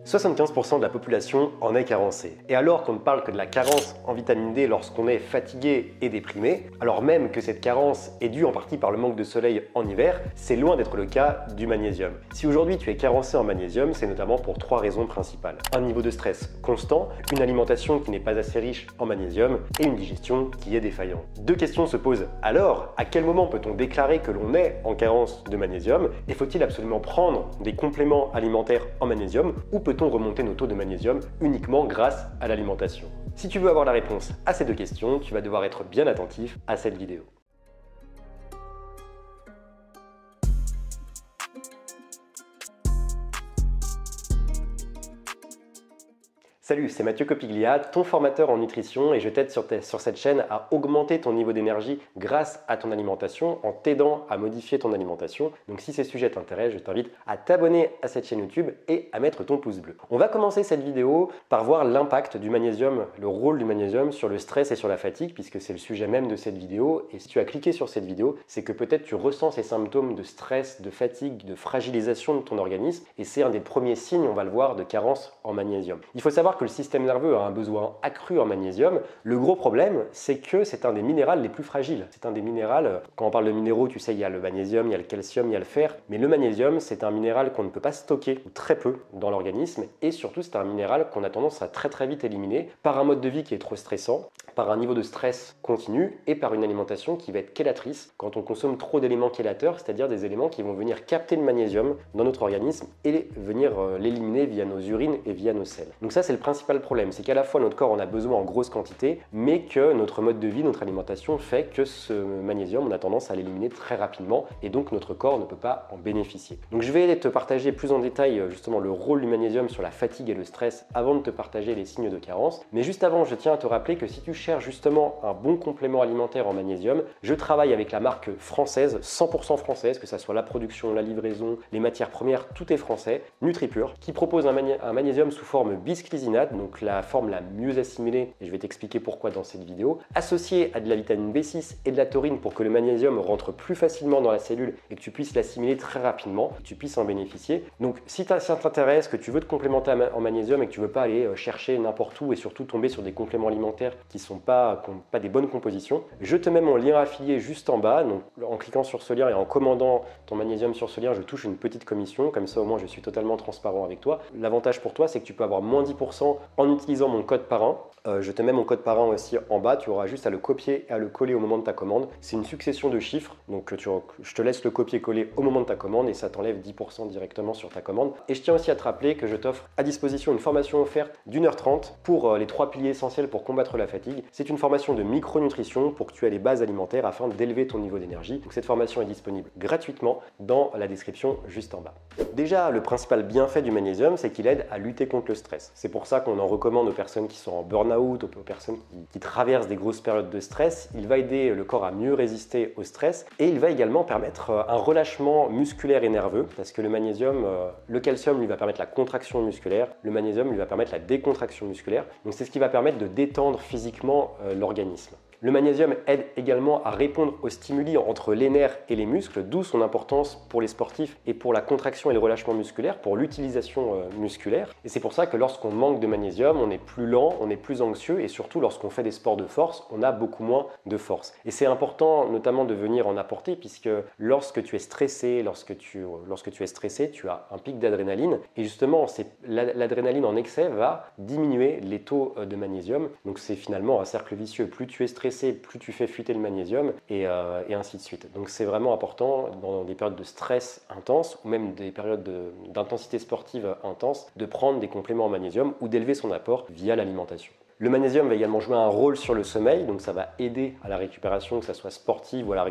75% de la population en est carencée. Et alors qu'on ne parle que de la carence en vitamine D lorsqu'on est fatigué et déprimé, alors même que cette carence est due en partie par le manque de soleil en hiver, c'est loin d'être le cas du magnésium. Si aujourd'hui tu es carencé en magnésium, c'est notamment pour 3 raisons principales. Un niveau de stress constant, une alimentation qui n'est pas assez riche en magnésium et une digestion qui est défaillante. Deux questions se posent alors, à quel moment peut-on déclarer que l'on est en carence de magnésium et faut-il absolument prendre des compléments alimentaires en magnésium ou peut-on remonter nos taux de magnésium uniquement grâce à l'alimentation? Si tu veux avoir la réponse à ces deux questions, tu vas devoir être bien attentif à cette vidéo. Salut, c'est Mathieu Copiglia, ton formateur en nutrition et je t'aide sur cette chaîne à augmenter ton niveau d'énergie grâce à ton alimentation en t'aidant à modifier ton alimentation. Donc si ces sujets t'intéressent, je t'invite à t'abonner à cette chaîne YouTube et à mettre ton pouce bleu. On va commencer cette vidéo par voir l'impact du magnésium, le rôle du magnésium sur le stress et sur la fatigue puisque c'est le sujet même de cette vidéo. Et si tu as cliqué sur cette vidéo, c'est que peut-être tu ressens ces symptômes de stress, de fatigue, de fragilisation de ton organisme et c'est un des premiers signes, on va le voir, de carence en magnésium. Il faut savoir que le système nerveux a un besoin accru en magnésium. Le gros problème, c'est que c'est un des minéraux les plus fragiles. C'est un des minéraux, quand on parle de minéraux, tu sais, il y a le magnésium, il y a le calcium, il y a le fer, mais le magnésium, c'est un minéral qu'on ne peut pas stocker, ou très peu, dans l'organisme, et surtout, c'est un minéral qu'on a tendance à très vite éliminer par un mode de vie qui est trop stressant, par un niveau de stress continu et par une alimentation qui va être chélatrice quand on consomme trop d'éléments chélateurs, c'est-à-dire des éléments qui vont venir capter le magnésium dans notre organisme et venir l'éliminer via nos urines et via nos selles. Donc ça, c'est le principal problème, c'est qu'à la fois notre corps en a besoin en grosse quantité, mais que notre mode de vie, notre alimentation fait que ce magnésium, on a tendance à l'éliminer très rapidement et donc notre corps ne peut pas en bénéficier. Donc je vais te partager plus en détail justement le rôle du magnésium sur la fatigue et le stress avant de te partager les signes de carence. Mais juste avant, je tiens à te rappeler que si tu cherches justement un bon complément alimentaire en magnésium, je travaille avec la marque française, 100% française, que ce soit la production, la livraison, les matières premières, tout est français, NutriPure, qui propose un magnésium sous forme bisglycinate, donc la forme la mieux assimilée, et je vais t'expliquer pourquoi dans cette vidéo, associé à de la vitamine B6 et de la taurine pour que le magnésium rentre plus facilement dans la cellule et que tu puisses l'assimiler très rapidement, que tu puisses en bénéficier. Donc si ça t'intéresse, que tu veux te complémenter en magnésium et que tu ne veux pas aller chercher n'importe où et surtout tomber sur des compléments alimentaires qui n'ont pas des bonnes compositions, je te mets mon lien affilié juste en bas. Donc en cliquant sur ce lien et en commandant ton magnésium sur ce lien, je touche une petite commission, comme ça au moins je suis totalement transparent avec toi. L'avantage pour toi, c'est que tu peux avoir moins 10% en utilisant mon code parrain. Je te mets mon code parrain aussi en bas, tu auras juste à le copier et à le coller au moment de ta commande. C'est une succession de chiffres, donc je te laisse le copier-coller au moment de ta commande et ça t'enlève 10% directement sur ta commande. Et je tiens aussi à te rappeler que je t'offre à disposition une formation offerte d'1h30 pour les 3 piliers essentiels pour combattre la fatigue. C'est une formation de micronutrition pour que tu aies les bases alimentaires afin d'élever ton niveau d'énergie. Donc cette formation est disponible gratuitement dans la description juste en bas. Déjà, le principal bienfait du magnésium, c'est qu'il aide à lutter contre le stress. C'est pour ça qu'on en recommande aux personnes qui sont en burn-out, aux personnes qui traversent des grosses périodes de stress. Il va aider le corps à mieux résister au stress et il va également permettre un relâchement musculaire et nerveux parce que le magnésium, le calcium lui va permettre la contraction musculaire, le magnésium lui va permettre la décontraction musculaire. Donc c'est ce qui va permettre de détendre physiquement l'organisme. Le magnésium aide également à répondre aux stimuli entre les nerfs et les muscles, d'où son importance pour les sportifs et pour la contraction et le relâchement musculaire, pour l'utilisation musculaire. Et c'est pour ça que lorsqu'on manque de magnésium, on est plus lent, on est plus anxieux et surtout lorsqu'on fait des sports de force, on a beaucoup moins de force. Et c'est important notamment de venir en apporter puisque lorsque tu es stressé, tu as un pic d'adrénaline et justement l'adrénaline en excès va diminuer les taux de magnésium. Donc c'est finalement un cercle vicieux. Plus tu es stressé, plus tu fais fuiter le magnésium et ainsi de suite. Donc c'est vraiment important dans des périodes de stress intense ou même des périodes d'intensité sportive intense de prendre des compléments en magnésium ou d'élever son apport via l'alimentation. Le magnésium va également jouer un rôle sur le sommeil, donc ça va aider à la récupération, que ce soit sportive ou à la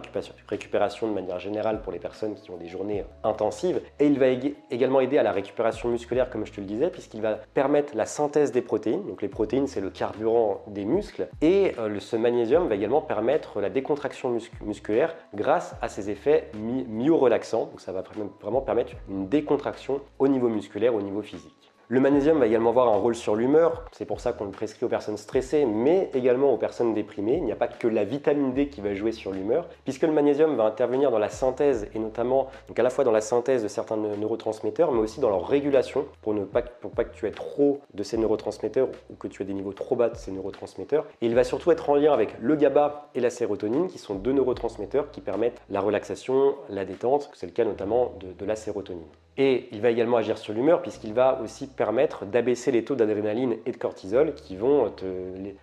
récupération de manière générale pour les personnes qui ont des journées intensives. Et il va également aider à la récupération musculaire, comme je te le disais, puisqu'il va permettre la synthèse des protéines. Donc les protéines, c'est le carburant des muscles. Et ce magnésium va également permettre la décontraction musculaire grâce à ses effets myorelaxants. Donc ça va vraiment permettre une décontraction au niveau musculaire, au niveau physique. Le magnésium va également avoir un rôle sur l'humeur, c'est pour ça qu'on le prescrit aux personnes stressées, mais également aux personnes déprimées. Il n'y a pas que la vitamine D qui va jouer sur l'humeur, puisque le magnésium va intervenir dans la synthèse, et notamment donc à la fois dans la synthèse de certains neurotransmetteurs, mais aussi dans leur régulation, pour pas que tu aies trop de ces neurotransmetteurs ou que tu aies des niveaux trop bas de ces neurotransmetteurs. Et il va surtout être en lien avec le GABA et la sérotonine, qui sont deux neurotransmetteurs qui permettent la relaxation, la détente, c'est le cas notamment de la sérotonine. Et il va également agir sur l'humeur puisqu'il va aussi permettre d'abaisser les taux d'adrénaline et de cortisol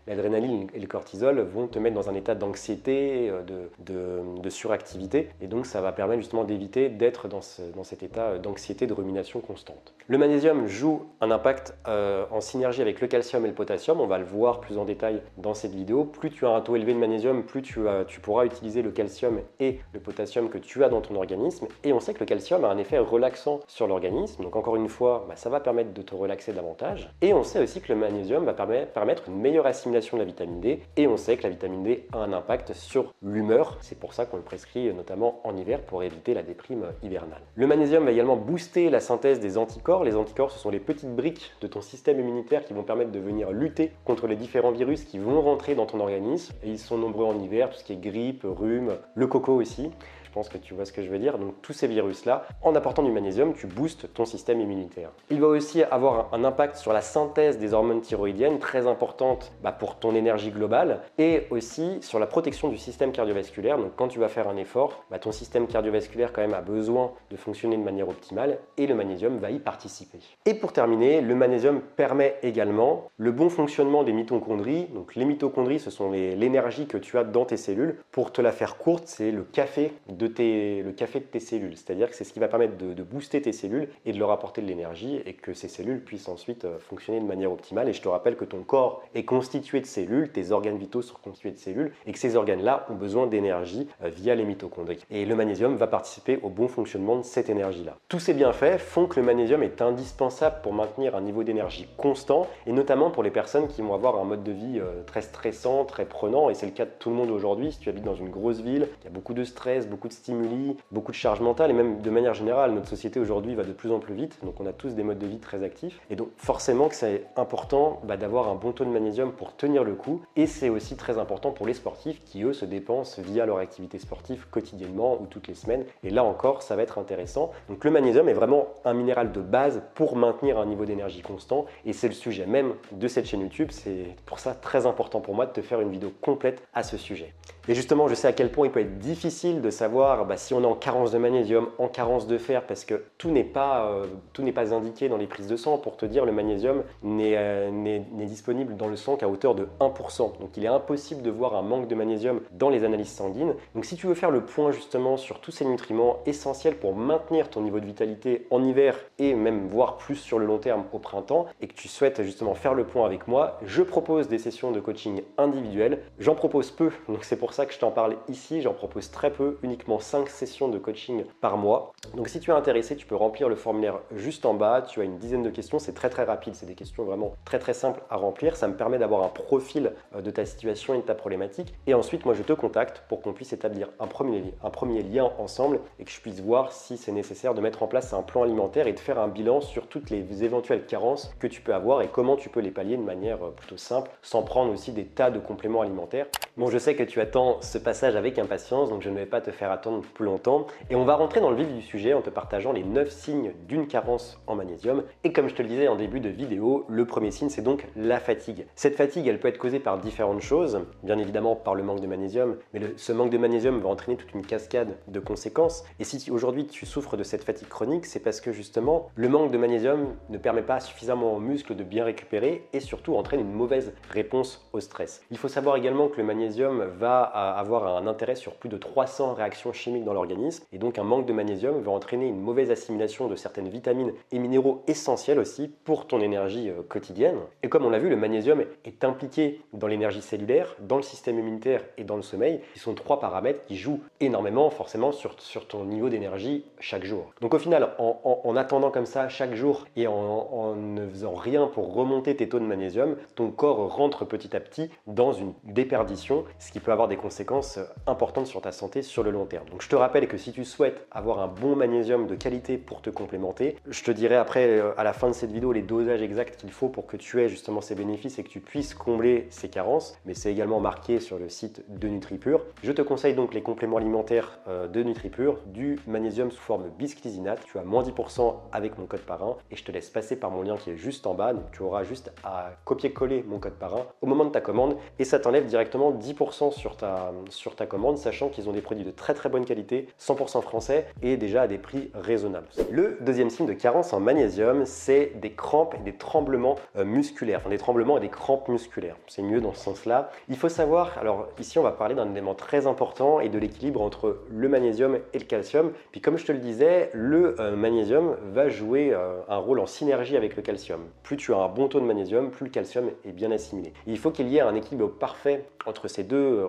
l'adrénaline et le cortisol vont te mettre dans un état d'anxiété, de suractivité, et donc ça va permettre justement d'éviter d'être dans cet état d'anxiété, de rumination constante. Le magnésium joue un impact en synergie avec le calcium et le potassium, on va le voir plus en détail dans cette vidéo. Plus tu as un taux élevé de magnésium, plus tu pourras utiliser le calcium et le potassium que tu as dans ton organisme, et on sait que le calcium a un effet relaxant sur l'organisme, donc encore une fois, ça va permettre de te relaxer davantage. Et on sait aussi que le magnésium va permettre une meilleure assimilation de la vitamine D, et on sait que la vitamine D a un impact sur l'humeur, c'est pour ça qu'on le prescrit notamment en hiver pour éviter la déprime hivernale. Le magnésium va également booster la synthèse des anticorps. Les anticorps, ce sont les petites briques de ton système immunitaire qui vont permettre de venir lutter contre les différents virus qui vont rentrer dans ton organisme, et ils sont nombreux en hiver, tout ce qui est grippe, rhume, le coco aussi. Je pense que tu vois ce que je veux dire. Donc tous ces virus-là, en apportant du magnésium, tu boostes ton système immunitaire. Il va aussi avoir un impact sur la synthèse des hormones thyroïdiennes, très importante pour ton énergie globale, et aussi sur la protection du système cardiovasculaire. Donc quand tu vas faire un effort, ton système cardiovasculaire quand même a besoin de fonctionner de manière optimale, et le magnésium va y participer. Et pour terminer, le magnésium permet également le bon fonctionnement des mitochondries. Donc les mitochondries, ce sont l'énergie que tu as dans tes cellules. Pour te la faire courte, c'est le café de tes cellules, c'est-à-dire que c'est ce qui va permettre de booster tes cellules et de leur apporter de l'énergie, et que ces cellules puissent ensuite fonctionner de manière optimale. Et je te rappelle que ton corps est constitué de cellules, tes organes vitaux sont constitués de cellules, et que ces organes-là ont besoin d'énergie via les mitochondries. Et le magnésium va participer au bon fonctionnement de cette énergie-là. Tous ces bienfaits font que le magnésium est indispensable pour maintenir un niveau d'énergie constant, et notamment pour les personnes qui vont avoir un mode de vie très stressant, très prenant, et c'est le cas de tout le monde aujourd'hui. Si tu habites dans une grosse ville, il y a beaucoup de stress, beaucoup de stimuli, beaucoup de charge mentale, et même de manière générale, notre société aujourd'hui va de plus en plus vite, donc on a tous des modes de vie très actifs, et donc forcément que c'est important d'avoir un bon taux de magnésium pour tenir le coup, et c'est aussi très important pour les sportifs qui eux se dépensent via leur activité sportive quotidiennement ou toutes les semaines, et là encore ça va être intéressant. Donc le magnésium est vraiment un minéral de base pour maintenir un niveau d'énergie constant, et c'est le sujet même de cette chaîne YouTube. C'est pour ça très important pour moi de te faire une vidéo complète à ce sujet. Et justement, je sais à quel point il peut être difficile de savoir si on est en carence de magnésium, en carence de fer, parce que tout n'est pas indiqué dans les prises de sang. Pour te dire, le magnésium n'est disponible dans le sang qu'à hauteur de 1%. Donc il est impossible de voir un manque de magnésium dans les analyses sanguines. Donc si tu veux faire le point justement sur tous ces nutriments essentiels pour maintenir ton niveau de vitalité en hiver, et même voire plus sur le long terme au printemps, et que tu souhaites justement faire le point avec moi, je propose des sessions de coaching individuelles. J'en propose peu, donc c'est pour ça que je t'en parle ici. J'en propose très peu, uniquement 5 sessions de coaching par mois. Donc si tu es intéressé, tu peux remplir le formulaire juste en bas. Tu as une dizaine de questions, c'est très rapide, c'est des questions vraiment très simples à remplir. Ça me permet d'avoir un profil de ta situation et de ta problématique, et ensuite moi je te contacte pour qu'on puisse établir un premier lien ensemble, et que je puisse voir si c'est nécessaire de mettre en place un plan alimentaire et de faire un bilan sur toutes les éventuelles carences que tu peux avoir et comment tu peux les pallier de manière plutôt simple, sans prendre aussi des tas de compléments alimentaires. Bon, je sais que tu attends ce passage avec impatience, donc je ne vais pas te faire attendre plus longtemps, et on va rentrer dans le vif du sujet en te partageant les 9 signes d'une carence en magnésium. Et comme je te le disais en début de vidéo, le premier signe, c'est donc la fatigue. Cette fatigue, elle peut être causée par différentes choses, bien évidemment par le manque de magnésium, mais ce manque de magnésium va entraîner toute une cascade de conséquences. Et si aujourd'hui tu souffres de cette fatigue chronique, c'est parce que justement le manque de magnésium ne permet pas suffisamment aux muscles de bien récupérer, et surtout entraîne une mauvaise réponse au stress. Il faut savoir également que le magnésium va avoir un intérêt sur plus de 300 réactions chimiques dans l'organisme, et donc un manque de magnésium va entraîner une mauvaise assimilation de certaines vitamines et minéraux essentiels aussi pour ton énergie quotidienne. Et comme on l'a vu, le magnésium est impliqué dans l'énergie cellulaire, dans le système immunitaire et dans le sommeil, qui sont 3 paramètres qui jouent énormément forcément sur ton niveau d'énergie chaque jour. Donc au final, en attendant comme ça chaque jour et en ne faisant rien pour remonter tes taux de magnésium, ton corps rentre petit à petit dans une déperdition, ce qui peut avoir des conséquences importantes sur ta santé sur le long terme. terme. Donc je te rappelle que si tu souhaites avoir un bon magnésium de qualité pour te complémenter, je te dirai après à la fin de cette vidéo les dosages exacts qu'il faut pour que tu aies justement ces bénéfices et que tu puisses combler ces carences, mais c'est également marqué sur le site de NutriPure. Je te conseille donc les compléments alimentaires de NutriPure, du magnésium sous forme bisglycinate. Tu as moins 10% avec mon code parrain et je te laisse passer par mon lien qui est juste en bas. Donc tu auras juste à copier-coller mon code parrain au moment de ta commande et ça t'enlève directement 10% sur ta commande, sachant qu'ils ont des produits de très très bonne qualité, 100% français et déjà à des prix raisonnables. Le deuxième signe de carence en magnésium, c'est des crampes et des tremblements musculaires, enfin des tremblements et des crampes musculaires. C'est mieux dans ce sens-là. Il faut savoir, alors ici on va parler d'un élément très important et de l'équilibre entre le magnésium et le calcium. Puis comme je te le disais, le magnésium va jouer un rôle en synergie avec le calcium. Plus tu as un bon taux de magnésium, plus le calcium est bien assimilé. Et il faut qu'il y ait un équilibre parfait entre ces deux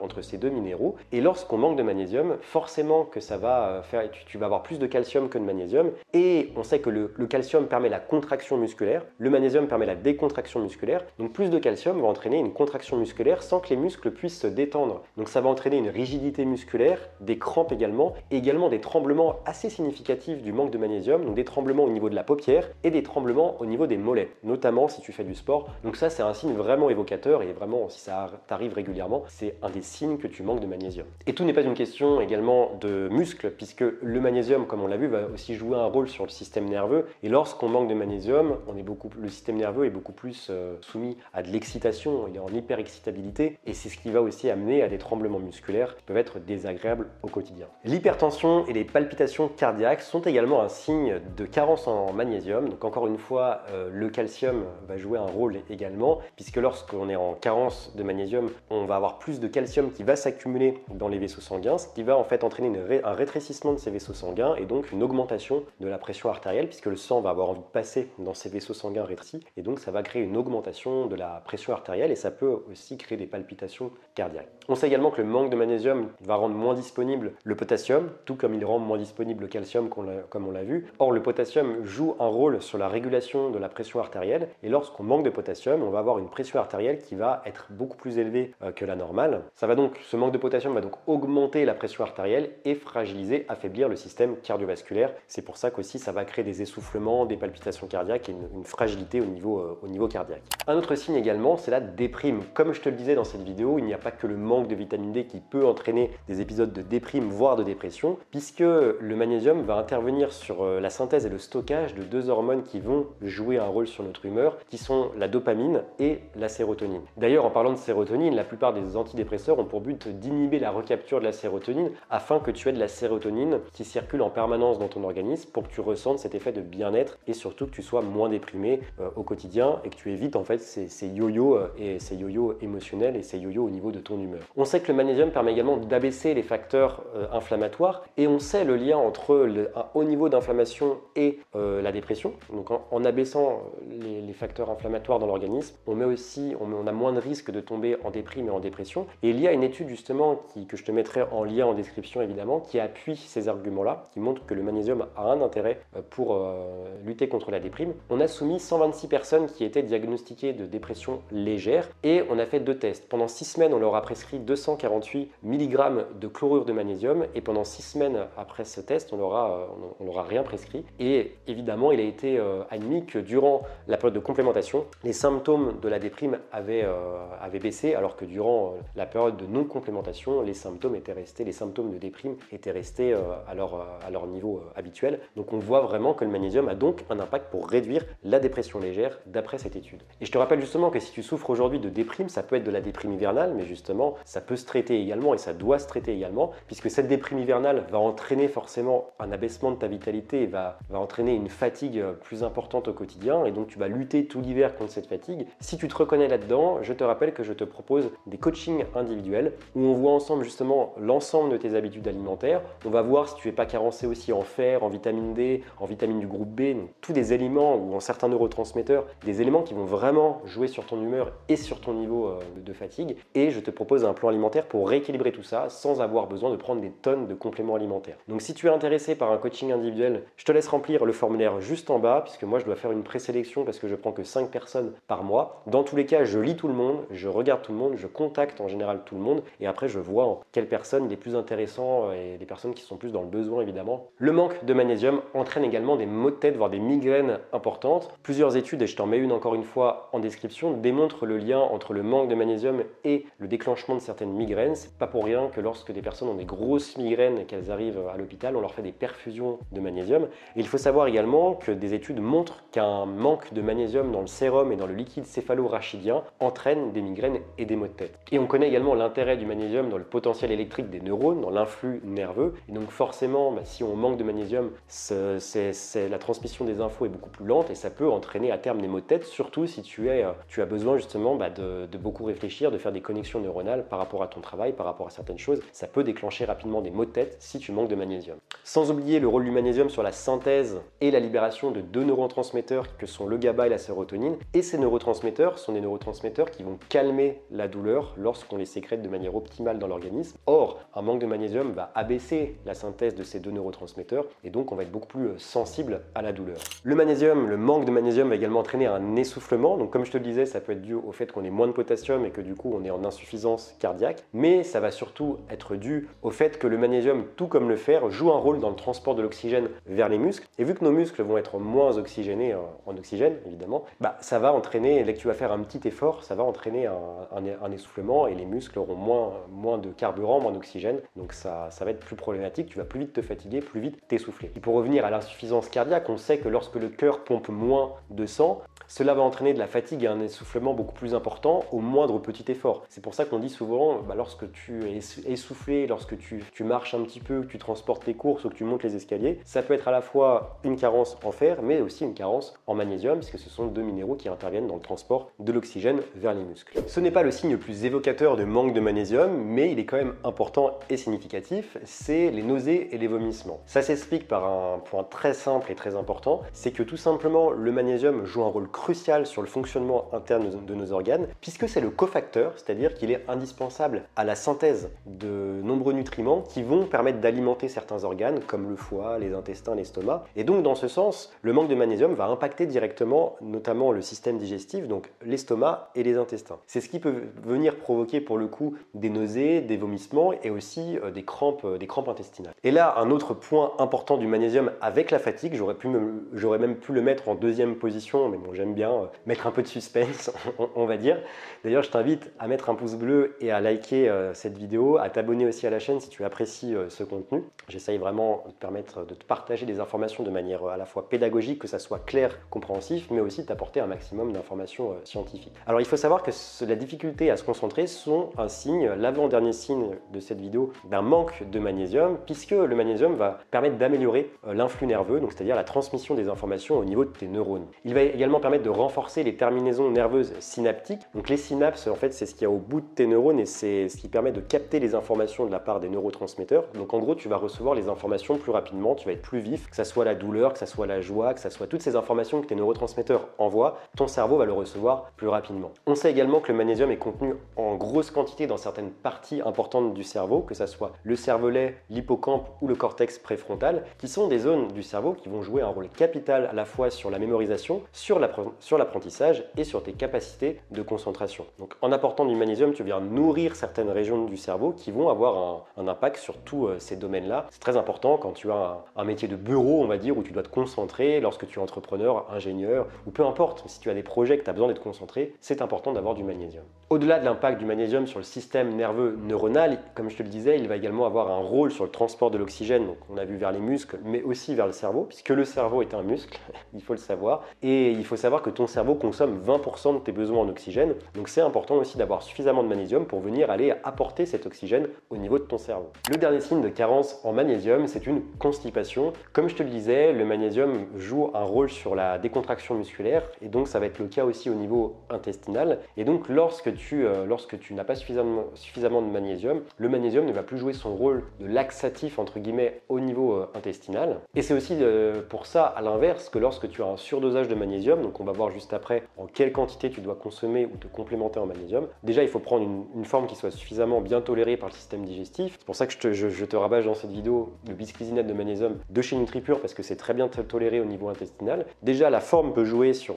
minéraux. Et lorsqu'on manque de magnésium, forcément que ça va faire, tu vas avoir plus de calcium que de magnésium. Et on sait que le calcium permet la contraction musculaire, le magnésium permet la décontraction musculaire. Donc plus de calcium va entraîner une contraction musculaire sans que les muscles puissent se détendre. Donc ça va entraîner une rigidité musculaire, des crampes également, et également des tremblements assez significatifs du manque de magnésium, donc des tremblements au niveau de la paupière et des tremblements au niveau des mollets, notamment si tu fais du sport. Donc ça c'est un signe vraiment évocateur et vraiment si ça t'arrive régulièrement, c'est un des signes que tu manques de magnésium. Et tout n'est pas une question également de muscles, puisque le magnésium, comme on l'a vu, va aussi jouer un rôle sur le système nerveux. Et lorsqu'on manque de magnésium, le système nerveux est beaucoup plus soumis à de l'excitation, il est en hyperexcitabilité, et c'est ce qui va aussi amener à des tremblements musculaires qui peuvent être désagréables au quotidien. L'hypertension et les palpitations cardiaques sont également un signe de carence en magnésium. Donc encore une fois, le calcium va jouer un rôle également, puisque lorsqu'on est en carence de magnésium, on va avoir plus de calcium qui va s'accumuler dans les vaisseaux sanguins, ce qui va en fait entraîner un rétrécissement de ces vaisseaux sanguins et donc une augmentation de la pression artérielle, puisque le sang va avoir envie de passer dans ces vaisseaux sanguins rétrécis, et donc ça va créer une augmentation de la pression artérielle et ça peut aussi créer des palpitations cardiaques. On sait également que le manque de magnésium va rendre moins disponible le potassium, tout comme il rend moins disponible le calcium comme on l'a vu. Or, le potassium joue un rôle sur la régulation de la pression artérielle, et lorsqu'on manque de potassium, on va avoir une pression artérielle qui va être beaucoup plus élevée que la normale. Ce manque de potassium va donc augmenter la pression artérielle et fragiliser, affaiblir le système cardiovasculaire. C'est pour ça qu'aussi ça va créer des essoufflements, des palpitations cardiaques et une fragilité au niveau cardiaque. Un autre signe également, c'est la déprime. Comme je te le disais dans cette vidéo, il n'y a pas que le manque de vitamine D qui peut entraîner des épisodes de déprime, voire de dépression, puisque le magnésium va intervenir sur la synthèse et le stockage de deux hormones qui vont jouer un rôle sur notre humeur, qui sont la dopamine et la sérotonine. D'ailleurs, en parlant de sérotonine, la plupart des antidépresseurs ont pour but d'inhiber la recapture de la sérotonine afin que tu aies de la sérotonine qui circule en permanence dans ton organisme pour que tu ressentes cet effet de bien-être et surtout que tu sois moins déprimé au quotidien et que tu évites en fait ces yo-yo et ces yo-yo émotionnels et ces yo-yo au niveau de ton humeur. On sait que le magnésium permet également d'abaisser les facteurs inflammatoires et on sait le lien entre un haut niveau d'inflammation et la dépression. Donc en abaissant les facteurs inflammatoires dans l'organisme, on a moins de risque de tomber en déprime et en dépression. Et il y a une étude justement que je te mettrai en lien en description évidemment, qui appuie ces arguments-là, qui montre que le magnésium a un intérêt pour lutter contre la déprime. On a soumis 126 personnes qui étaient diagnostiquées de dépression légère et on a fait 2 tests. Pendant 6 semaines, on leur a prescrit 248 mg de chlorure de magnésium et pendant 6 semaines après ce test, on leur a rien prescrit. Et évidemment, il a été admis que durant la période de complémentation, les symptômes de la déprime avaient baissé, alors que durant la période de non-complémentation, les symptômes de déprime étaient restés à leur niveau habituel. Donc on voit vraiment que le magnésium a donc un impact pour réduire la dépression légère d'après cette étude. Et je te rappelle justement que si tu souffres aujourd'hui de déprime, ça peut être de la déprime hivernale, mais justement, ça peut se traiter également et ça doit se traiter également, puisque cette déprime hivernale va entraîner forcément un abaissement de ta vitalité et va entraîner une fatigue plus importante au quotidien, et donc tu vas lutter tout l'hiver contre cette fatigue. Si tu te reconnais là-dedans, je te rappelle que je te propose des coachings individuels où on voit ensemble justement l'ensemble de tes habitudes alimentaires. On va voir si tu n'es pas carencé aussi en fer, en vitamine D, en vitamine du groupe B, donc tous des éléments ou en certains neurotransmetteurs, des éléments qui vont vraiment jouer sur ton humeur et sur ton niveau de fatigue. Et je te propose un plan alimentaire pour rééquilibrer tout ça sans avoir besoin de prendre des tonnes de compléments alimentaires. Donc si tu es intéressé par un coaching individuel, je te laisse remplir le formulaire juste en bas, puisque moi je dois faire une présélection parce que je prends que 5 personnes par mois. Dans tous les cas, je lis tout le monde, je regarde tout le monde, je contacte en général tout le monde et après je vois quelle personne est plus intéressante adolescents et des personnes qui sont plus dans le besoin évidemment. Le manque de magnésium entraîne également des maux de tête, voire des migraines importantes. Plusieurs études, et je t'en mets une encore une fois en description, démontrent le lien entre le manque de magnésium et le déclenchement de certaines migraines. C'est pas pour rien que lorsque des personnes ont des grosses migraines et qu'elles arrivent à l'hôpital, on leur fait des perfusions de magnésium. Et il faut savoir également que des études montrent qu'un manque de magnésium dans le sérum et dans le liquide céphalo-rachidien entraîne des migraines et des maux de tête. Et on connaît également l'intérêt du magnésium dans le potentiel électrique des neurones, dans l'influx nerveux. Et donc forcément, si on manque de magnésium, la transmission des infos est beaucoup plus lente et ça peut entraîner à terme des maux de tête, surtout si tu as besoin justement de beaucoup réfléchir, de faire des connexions neuronales par rapport à ton travail, par rapport à certaines choses. Ça peut déclencher rapidement des maux de tête si tu manques de magnésium. Sans oublier le rôle du magnésium sur la synthèse et la libération de deux neurotransmetteurs que sont le GABA et la sérotonine. Et ces neurotransmetteurs sont des neurotransmetteurs qui vont calmer la douleur lorsqu'on les sécrète de manière optimale dans l'organisme. Or, un manque de magnésium va abaisser la synthèse de ces deux neurotransmetteurs et donc on va être beaucoup plus sensible à la douleur. Le manque de magnésium va également entraîner un essoufflement. Donc comme je te le disais, ça peut être dû au fait qu'on ait moins de potassium et que du coup on est en insuffisance cardiaque, mais ça va surtout être dû au fait que le magnésium, tout comme le fer, joue un rôle dans le transport de l'oxygène vers les muscles. Et vu que nos muscles vont être moins oxygénés en oxygène, évidemment, ça va entraîner, dès que tu vas faire un petit effort, ça va entraîner un essoufflement et les muscles auront moins de carburant, moins d'oxygène. Donc ça va être plus problématique, tu vas plus vite te fatiguer, plus vite t'essouffler. Et pour revenir à l'insuffisance cardiaque, on sait que lorsque le cœur pompe moins de sang, cela va entraîner de la fatigue et un essoufflement beaucoup plus important au moindre petit effort. C'est pour ça qu'on dit souvent, lorsque tu es essoufflé, lorsque tu marches un petit peu, que tu transportes tes courses ou que tu montes les escaliers, ça peut être à la fois une carence en fer, mais aussi une carence en magnésium, puisque ce sont deux minéraux qui interviennent dans le transport de l'oxygène vers les muscles. Ce n'est pas le signe le plus évocateur de manque de magnésium, mais il est quand même important et significatif, c'est les nausées et les vomissements. Ça s'explique par un point très simple et très important, c'est que tout simplement le magnésium joue un rôle crucial sur le fonctionnement interne de nos organes, puisque c'est le cofacteur, c'est-à-dire qu'il est indispensable à la synthèse de nombreux nutriments qui vont permettre d'alimenter certains organes, comme le foie, les intestins, l'estomac. Et donc dans ce sens, le manque de magnésium va impacter directement notamment le système digestif, donc l'estomac et les intestins. C'est ce qui peut venir provoquer pour le coup des nausées, des vomissements et aussi des crampes intestinales. Et là, un autre point important du magnésium avec la fatigue, j'aurais même pu le mettre en deuxième position, mais bon, j'aime bien mettre un peu de suspense, on va dire. D'ailleurs, je t'invite à mettre un pouce bleu et à liker cette vidéo, à t'abonner aussi à la chaîne si tu apprécies ce contenu. J'essaye vraiment de te permettre de te partager des informations de manière à la fois pédagogique, que ça soit clair, compréhensif, mais aussi de t'apporter un maximum d'informations scientifiques. Alors, il faut savoir que la difficulté à se concentrer sont un signe, l'avant-dernier signe de cette vidéo, d'un manque de magnésium, puisque le magnésium va permettre d'améliorer l'influx nerveux, donc c'est-à-dire la transmission des informations au niveau de tes neurones. Il va également permettre de renforcer les terminaisons nerveuses synaptiques. Donc les synapses, en fait, c'est ce qu'il y a au bout de tes neurones et c'est ce qui permet de capter les informations de la part des neurotransmetteurs. Donc en gros, tu vas recevoir les informations plus rapidement, tu vas être plus vif, que ça soit la douleur, que ça soit la joie, que ça soit toutes ces informations que tes neurotransmetteurs envoient, ton cerveau va le recevoir plus rapidement. On sait également que le magnésium est contenu en grosse quantité dans certaines parties importantes du cerveau, que ça soit le cervelet, l'hippocampe ou le cortex préfrontal, qui sont des zones du cerveau qui vont jouer un rôle capital à la fois sur la mémorisation, sur l'apprentissage et sur tes capacités de concentration. Donc en apportant du magnésium, tu viens nourrir certaines régions du cerveau qui vont avoir un impact sur tous ces domaines-là. C'est très important quand tu as un métier de bureau, on va dire, où tu dois te concentrer, lorsque tu es entrepreneur, ingénieur, ou peu importe, si tu as des projets que tu as besoin d'être concentré, c'est important d'avoir du magnésium. Au-delà de l'impact du magnésium sur le système nerveux neuronal, comme je te le disais, il va également avoir un rôle sur le transport de l'oxygène, donc on a vu vers les muscles, mais aussi vers le cerveau, puisque le cerveau est un muscle, il faut le savoir, et il faut savoir que ton cerveau consomme 20% de tes besoins en oxygène, donc c'est important aussi d'avoir suffisamment de magnésium pour venir aller apporter cet oxygène au niveau de ton cerveau. Le dernier signe de carence en magnésium, c'est une constipation. Comme je te le disais, le magnésium joue un rôle sur la décontraction musculaire, et donc ça va être le cas aussi au niveau intestinal, et donc lorsque tu n'as pas suffisamment de magnésium, le magnésium ne va plus jouer son rôle de laxatif entre guillemets au niveau intestinal, et c'est aussi pour ça à l'inverse que lorsque tu as un surdosage de magnésium, donc on va voir juste après en quelle quantité tu dois consommer ou te complémenter en magnésium. Déjà, il faut prendre une forme qui soit suffisamment bien tolérée par le système digestif. C'est pour ça que je te rabâche dans cette vidéo le bisglycinate de magnésium de chez NutriPure parce que c'est très bien toléré au niveau intestinal. Déjà, la forme peut jouer sur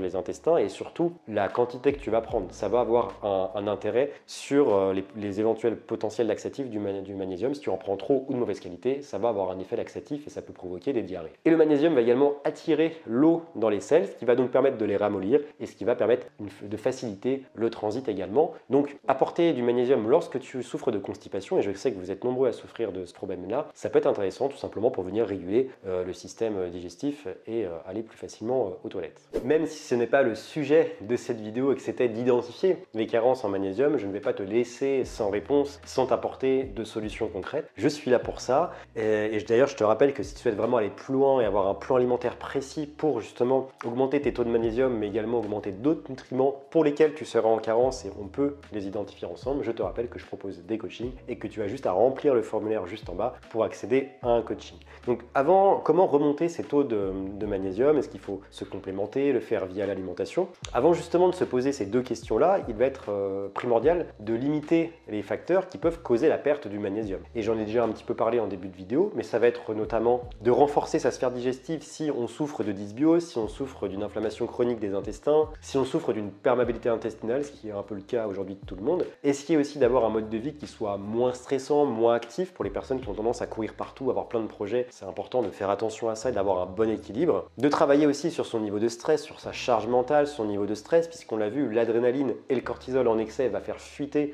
les intestins et surtout la quantité que tu vas prendre. Ça va avoir un intérêt sur les éventuels potentiels laxatifs du magnésium. Si tu en prends trop ou de mauvaise qualité, ça va avoir un effet laxatif et ça peut provoquer des diarrhées. Et le magnésium va également attirer l'eau dans les selles, ce qui va donc permettre de les ramollir et ce qui va permettre de faciliter le transit également. Donc apporter du magnésium lorsque tu souffres de constipation, et je sais que vous êtes nombreux à souffrir de ce problème-là, ça peut être intéressant tout simplement pour venir réguler le système digestif et aller plus facilement aux toilettes. Même si ce n'est pas le sujet de cette vidéo et que c'était d'identifier les carences en magnésium, je ne vais pas te laisser sans réponse, sans t'apporter de solutions concrètes. Je suis là pour ça et d'ailleurs je te rappelle que si tu souhaites vraiment aller plus loin et avoir un plan alimentaire précis pour justement augmenter tes taux de magnésium mais également augmenter d'autres nutriments pour lesquels tu seras en carence et on peut les identifier ensemble, je te rappelle que je propose des coachings et que tu as juste à remplir le formulaire juste en bas pour accéder à un coaching. Donc avant, comment remonter ces taux de magnésium? Est-ce qu'il faut se complémenter, le faire via l'alimentation? Avant justement de se poser ces deux questions-là, il va être primordial de limiter les facteurs qui peuvent causer la perte du magnésium. Et j'en ai déjà un petit peu parlé en début de vidéo, mais ça va être notamment de renforcer sa sphère digestive si on souffre de dysbiose, si on souffre d'une inflammation chronique des intestins, si on souffre d'une perméabilité intestinale, ce qui est un peu le cas aujourd'hui de tout le monde. Essayer aussi d'avoir un mode de vie qui soit moins stressant, moins actif pour les personnes qui ont tendance à courir partout, avoir plein de projets. C'est important de faire attention à ça et d'avoir un bon équilibre. De travailler aussi sur son niveau de stress, sur sa charge mentale, son niveau de stress, puisqu'on l'a vu, l'adrénaline et le cortisol en excès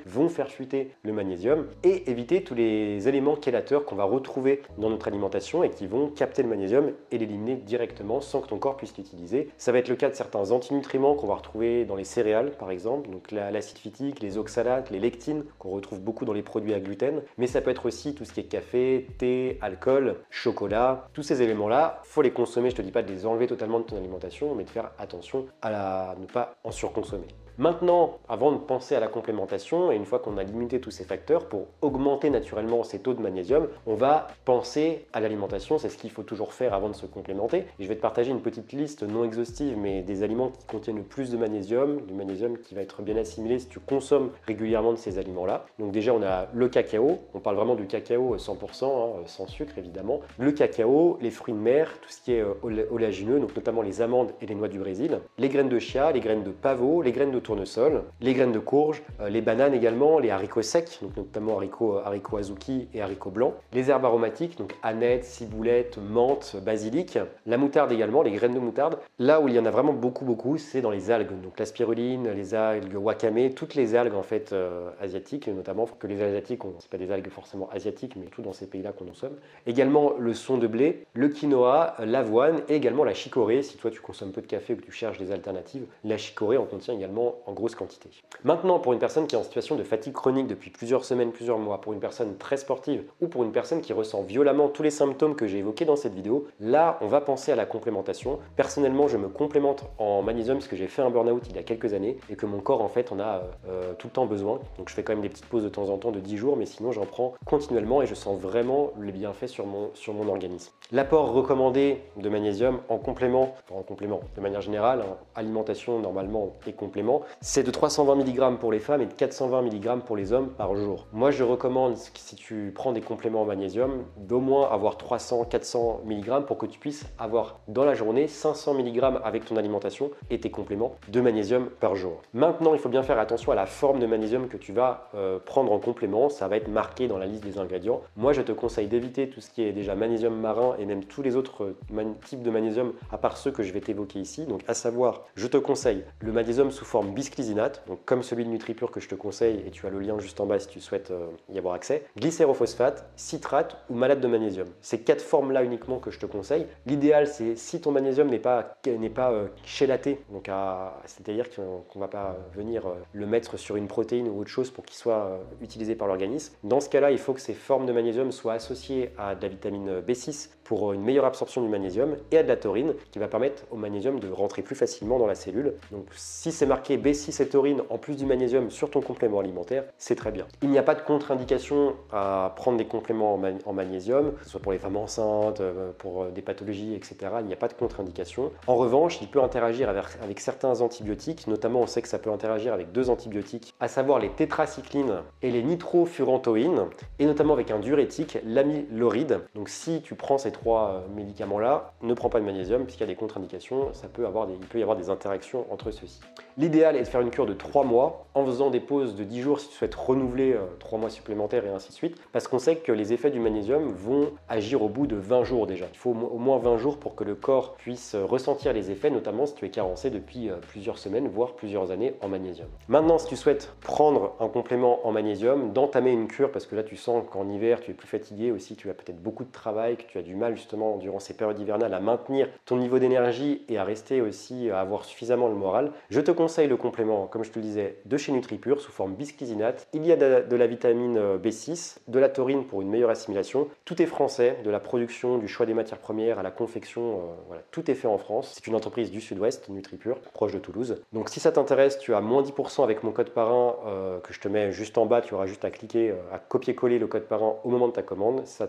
vont faire fuiter le magnésium, et éviter tous les éléments chélateurs qu'on va retrouver dans notre alimentation et qui vont capter le magnésium et l'éliminer directement sans que ton corps puisse l'utiliser. Ça va être le cas de certains antinutriments qu'on va retrouver dans les céréales par exemple, donc l'acide phytique, les oxalates, les lectines qu'on retrouve beaucoup dans les produits à gluten, mais ça peut être aussi tout ce qui est café, thé, alcool, chocolat. Tous ces éléments-là, faut les consommer. Je te dis pas de les enlever totalement de ton alimentation, mais de faire attention à ne pas en surconsommer. Maintenant, avant de penser à la complémentation, et une fois qu'on a limité tous ces facteurs, pour augmenter naturellement ces taux de magnésium, on va penser à l'alimentation. C'est ce qu'il faut toujours faire avant de se complémenter. Et je vais te partager une petite liste non exhaustive, mais des aliments qui contiennent le plus de magnésium, du magnésium qui va être bien assimilé si tu consommes régulièrement de ces aliments-là. Donc déjà, on a le cacao. On parle vraiment du cacao 100%, sans sucre évidemment. Le cacao, les fruits de mer, tout ce qui est oléagineux, donc notamment les amandes et les noix du Brésil, les graines de chia, les graines de pavot, les graines de tournesol, les graines de courge, les bananes également, les haricots secs, donc notamment haricots azuki et haricots blancs, les herbes aromatiques, donc aneth, ciboulette, menthe, basilic, la moutarde également, les graines de moutarde. Là où il y en a vraiment beaucoup, c'est dans les algues, donc la spiruline, les algues wakame, toutes les algues en fait asiatiques, notamment que les asiatiques, c'est pas des algues forcément asiatiques, mais tout dans ces pays-là qu'on consomme. Également le son de blé, le quinoa, l'avoine et également la chicorée. Si toi tu consommes peu de café ou que tu cherches des alternatives, la chicorée en contient également en grosse quantité. Maintenant, pour une personne qui est en situation de fatigue chronique depuis plusieurs semaines, plusieurs mois, pour une personne très sportive ou pour une personne qui ressent violemment tous les symptômes que j'ai évoqués dans cette vidéo, là, on va penser à la complémentation. Personnellement, je me complémente en magnésium parce que j'ai fait un burn-out il y a quelques années et que mon corps, en fait, en a tout le temps besoin. Donc, je fais quand même des petites pauses de temps en temps de 10 jours, mais sinon, j'en prends continuellement et je sens vraiment les bienfaits sur mon organisme. L'apport recommandé de magnésium en complément, de manière générale, alimentation normalement et complément, c'est de 320 mg pour les femmes et de 420 mg pour les hommes par jour. Moi, je recommande, si tu prends des compléments en magnésium, d'au moins avoir 300-400 mg pour que tu puisses avoir dans la journée 500 mg avec ton alimentation et tes compléments de magnésium par jour. Maintenant, il faut bien faire attention à la forme de magnésium que tu vas prendre en complément. Ça va être marqué dans la liste des ingrédients. Moi, je te conseille d'éviter tout ce qui est déjà magnésium marin et même tous les autres types de magnésium à part ceux que je vais t'évoquer ici. Donc, à savoir, je te conseille le magnésium sous forme bisglycinate, donc comme celui de NutriPure que je te conseille, et tu as le lien juste en bas si tu souhaites y avoir accès, glycérophosphate, citrate ou malate de magnésium. Ces 4 formes-là uniquement que je te conseille. L'idéal, c'est si ton magnésium n'est pas chélaté, donc c'est-à-dire qu'on ne va pas venir le mettre sur une protéine ou autre chose pour qu'il soit utilisé par l'organisme. Dans ce cas-là, il faut que ces formes de magnésium soient associées à de la vitamine B6 pour une meilleure absorption du magnésium et à de la taurine qui va permettre au magnésium de rentrer plus facilement dans la cellule. Donc si c'est marqué B6 et taurine en plus du magnésium sur ton complément alimentaire, c'est très bien. Il n'y a pas de contre-indication à prendre des compléments en magnésium, que ce soit pour les femmes enceintes, pour des pathologies, etc. Il n'y a pas de contre-indication. En revanche, il peut interagir avec certains antibiotiques, notamment on sait que ça peut interagir avec 2 antibiotiques, à savoir les tétracyclines et les nitrofurantoïnes, et notamment avec un diurétique, l'amyloride. Donc si tu prends ces 3 médicaments-là, ne prends pas de magnésium puisqu'il y a des contre-indications, il peut y avoir des interactions entre ceux-ci. L'idéal l'idéal est de faire une cure de 3 mois en faisant des pauses de 10 jours si tu souhaites renouveler 3 mois supplémentaires et ainsi de suite. Parce qu'on sait que les effets du magnésium vont agir au bout de 20 jours déjà. Il faut au moins 20 jours pour que le corps puisse ressentir les effets, notamment si tu es carencé depuis plusieurs semaines, voire plusieurs années en magnésium. Maintenant, si tu souhaites prendre un complément en magnésium, d'entamer une cure, parce que là tu sens qu'en hiver tu es plus fatigué aussi, tu as peut-être beaucoup de travail, que tu as du mal justement durant ces périodes hivernales à maintenir ton niveau d'énergie et à rester aussi, à avoir suffisamment le moral, je te conseille le complément, comme je te le disais, de chez NutriPure sous forme bisglycinate. Il y a de la vitamine B6, de la taurine pour une meilleure assimilation. Tout est français, de la production, du choix des matières premières à la confection, voilà, tout est fait en France. C'est une entreprise du sud-ouest, NutriPure, proche de Toulouse. Donc si ça t'intéresse, tu as moins 10% avec mon code parrain que je te mets juste en bas. Tu auras juste à cliquer, à copier-coller le code parrain au moment de ta commande. Ça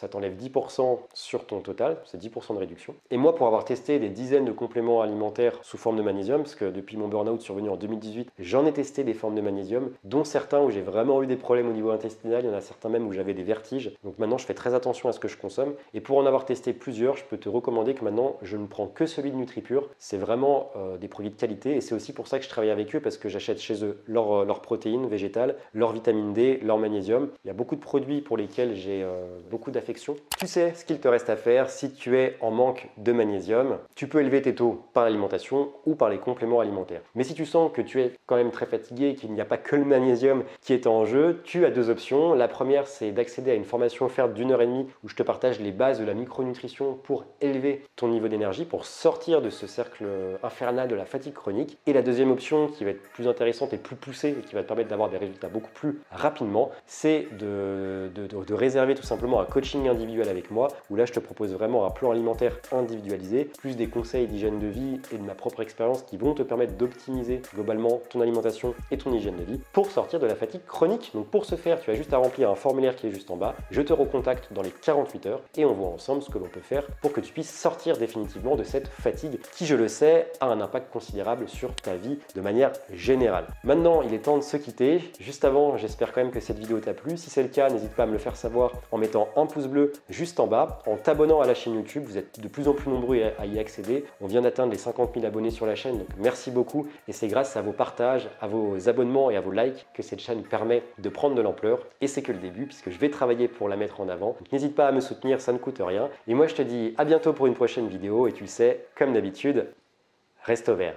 t'enlève 10% sur ton total, c'est 10% de réduction. Et moi, pour avoir testé des dizaines de compléments alimentaires sous forme de magnésium, parce que depuis mon burn-out survenu en 2018, j'en ai testé des formes de magnésium, dont certains où j'ai vraiment eu des problèmes au niveau intestinal, il y en a certains même où j'avais des vertiges. Donc maintenant, je fais très attention à ce que je consomme. Et pour en avoir testé plusieurs, je peux te recommander que maintenant, je ne prends que celui de NutriPure. C'est vraiment des produits de qualité et c'est aussi pour ça que je travaille avec eux parce que j'achète chez eux leurs protéines végétales, leur vitamine D, leur magnésium. Il y a beaucoup de produits pour lesquels j'ai beaucoup d'affection. Tu sais ce qu'il te reste à faire si tu es en manque de magnésium. Tu peux élever tes taux par l'alimentation ou par les compléments alimentaires. Mais si tu sens que tu es quand même très fatigué et qu'il n'y a pas que le magnésium qui est en jeu, tu as deux options. La première, c'est d'accéder à une formation offerte d'1 h 30 où je te partage les bases de la micronutrition pour élever ton niveau d'énergie, pour sortir de ce cercle infernal de la fatigue chronique. Et la deuxième option qui va être plus intéressante et plus poussée et qui va te permettre d'avoir des résultats beaucoup plus rapidement, c'est de réserver tout simplement un coaching individuel avec moi où là je te propose vraiment un plan alimentaire individualisé, plus des conseils d'hygiène de vie et de ma propre expérience qui vont te permettre d'optimiser globalement ton alimentation et ton hygiène de vie pour sortir de la fatigue chronique. Donc pour ce faire, tu as juste à remplir un formulaire qui est juste en bas. Je te recontacte dans les 48 heures et on voit ensemble ce que l'on peut faire pour que tu puisses sortir définitivement de cette fatigue qui, je le sais, a un impact considérable sur ta vie de manière générale. Maintenant, il est temps de se quitter. Juste avant, j'espère quand même que cette vidéo t'a plu. Si c'est le cas, n'hésite pas à me le faire savoir en mettant un pouce bleu juste en bas, en t'abonnant à la chaîne YouTube. Vous êtes de plus en plus nombreux à y accéder. On vient d'atteindre les 50 000 abonnés sur la chaîne, donc merci beaucoup. Et c'est grâce à vos partages, à vos abonnements et à vos likes que cette chaîne permet de prendre de l'ampleur. Et c'est que le début, puisque je vais travailler pour la mettre en avant. Donc n'hésite pas à me soutenir, ça ne coûte rien. Et moi, je te dis à bientôt pour une prochaine vidéo. Et tu le sais, comme d'habitude, reste au vert.